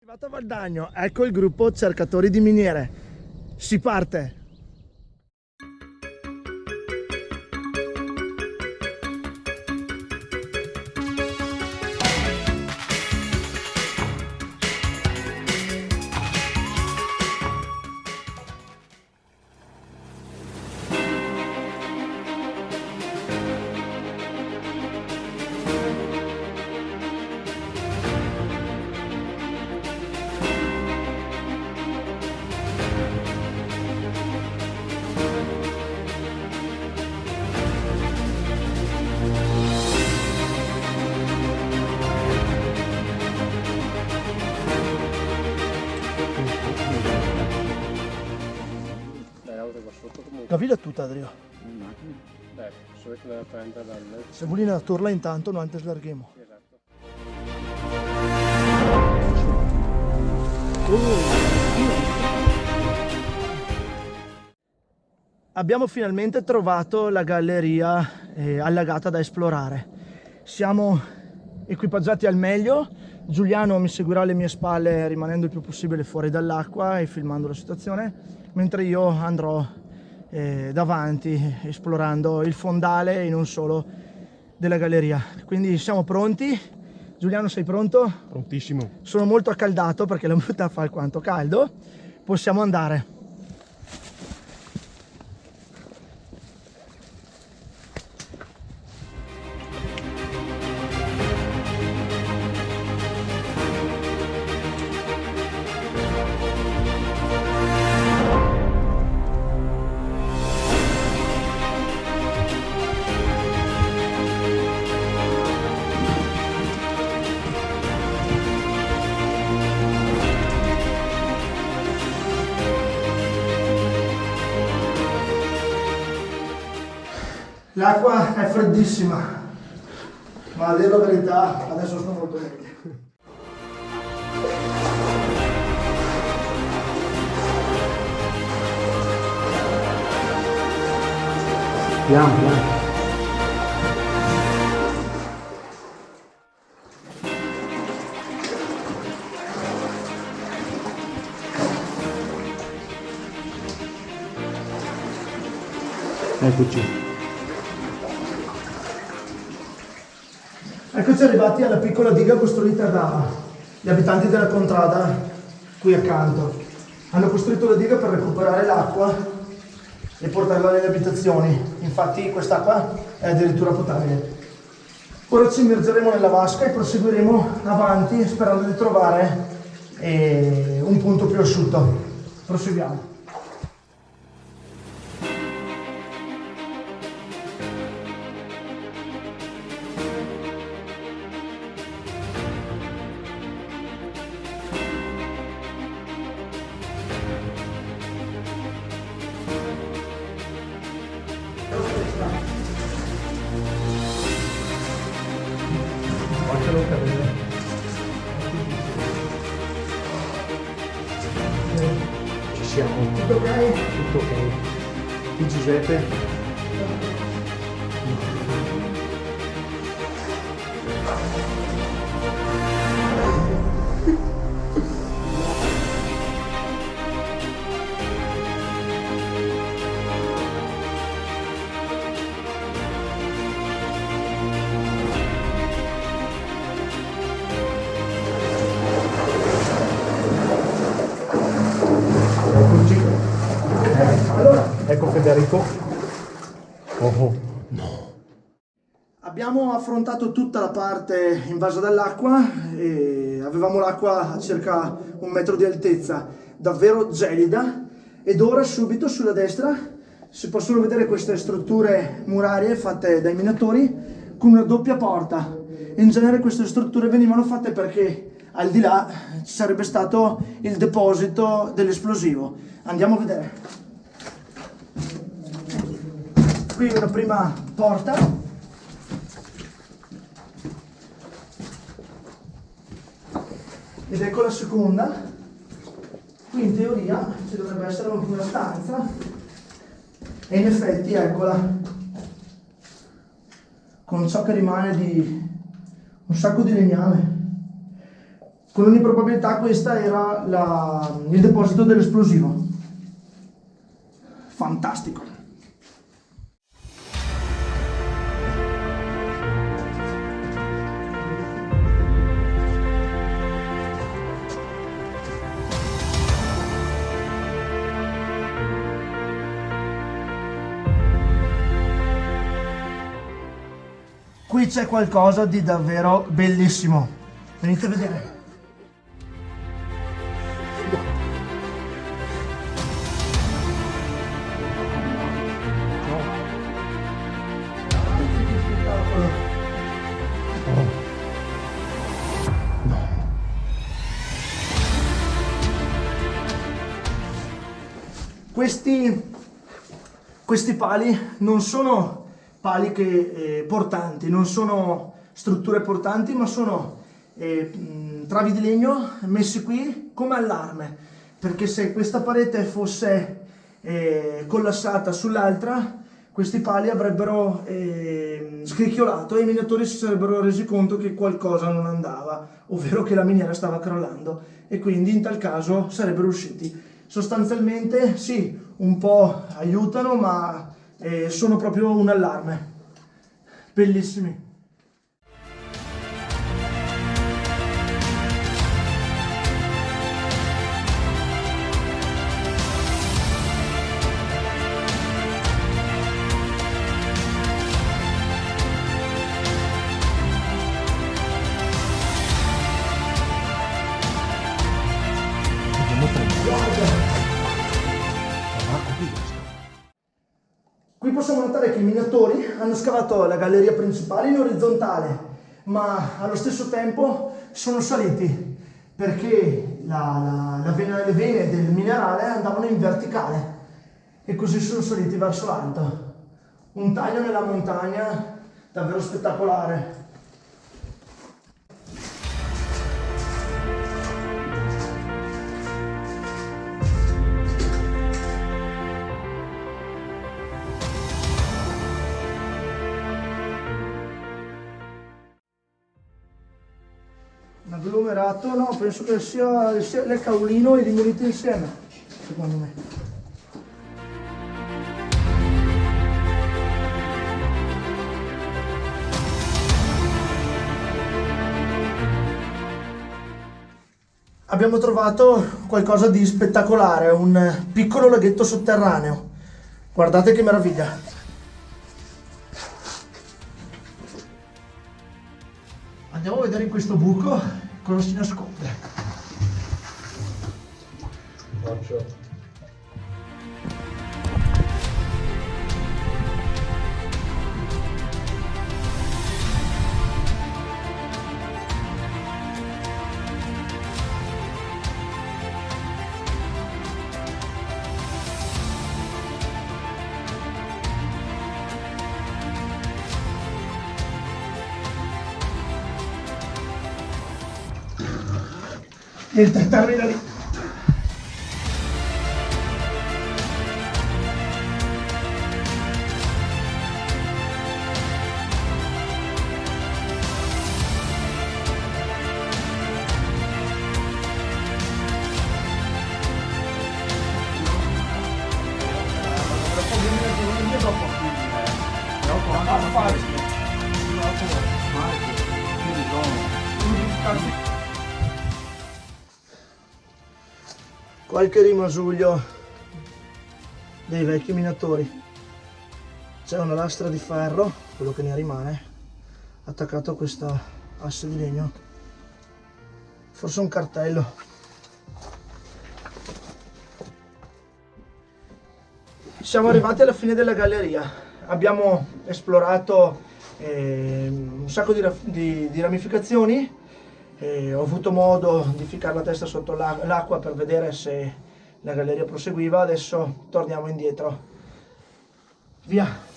Arrivato a Valdagno, ecco il gruppo cercatori di miniere. Si parte! La villa è tutta, Adrio. Siamo lì nella torla intanto, noi antes larghiamo. Abbiamo finalmente trovato la galleria allagata da esplorare. Siamo equipaggiati al meglio. Giuliano mi seguirà alle mie spalle rimanendo il più possibile fuori dall'acqua e filmando la situazione, mentre io andrò davanti esplorando il fondale e non solo della galleria. Quindi siamo pronti. Giuliano, sei pronto? Prontissimo. Sono molto accaldato perché la muta fa alquanto caldo. Possiamo andare. L'acqua è freddissima, ma a dire la verità adesso sto molto meglio. Piano, piano. Eccoci. Eccoci arrivati alla piccola diga costruita dagli abitanti della contrada qui accanto. Hanno costruito la diga per recuperare l'acqua e portarla nelle abitazioni. Infatti quest'acqua è addirittura potabile. Ora ci immergeremo nella vasca e proseguiremo avanti sperando di trovare un punto più asciutto. Proseguiamo. Ci siamo. Tutto ok? Tutto ok. Qui Giuseppe. Ecco Federico. Oh, no. Abbiamo affrontato tutta la parte invasa dall'acqua e avevamo l'acqua a circa 1 metro di altezza, davvero gelida, ed ora subito sulla destra si possono vedere queste strutture murarie fatte dai minatori con una doppia porta. In genere queste strutture venivano fatte perché al di là ci sarebbe stato il deposito dell'esplosivo. Andiamo a vedere. Qui una prima porta, ed ecco la seconda. Qui in teoria ci dovrebbe essere una stanza e in effetti eccola, con ciò che rimane di un sacco di legname. Con ogni probabilità questa era il deposito dell'esplosivo. Fantastico. Qui c'è qualcosa di davvero bellissimo. Venite a vedere. Questi pali non sono pali portanti, non sono strutture portanti, ma sono travi di legno messi qui come allarme, perché se questa parete fosse collassata sull'altra, questi pali avrebbero scricchiolato e i minatori si sarebbero resi conto che qualcosa non andava, ovvero che la miniera stava crollando, e quindi in tal caso sarebbero usciti. Sostanzialmente sì, un po' aiutano, ma sono proprio un allarme. Bellissimi. Qui possiamo notare che i minatori hanno scavato la galleria principale in orizzontale, ma allo stesso tempo sono saliti perché le vene del minerale andavano in verticale e così sono saliti verso l'alto. Un taglio nella montagna davvero spettacolare. Un agglomerato, no, penso che sia il caolino e rimuniti insieme, secondo me. Abbiamo trovato qualcosa di spettacolare, un piccolo laghetto sotterraneo. Guardate che meraviglia! Andiamo a vedere in questo buco cosa si nasconde. Faccio. Niente, termina lì. Qualche rimasuglio dei vecchi minatori. C'è una lastra di ferro, quello che ne rimane, attaccato a questa asse di legno. Forse un cartello. Siamo arrivati alla fine della galleria. Abbiamo esplorato un sacco di ramificazioni. Ho avuto modo di ficcare la testa sotto l'acqua per vedere se la galleria proseguiva. Adesso torniamo indietro. Via!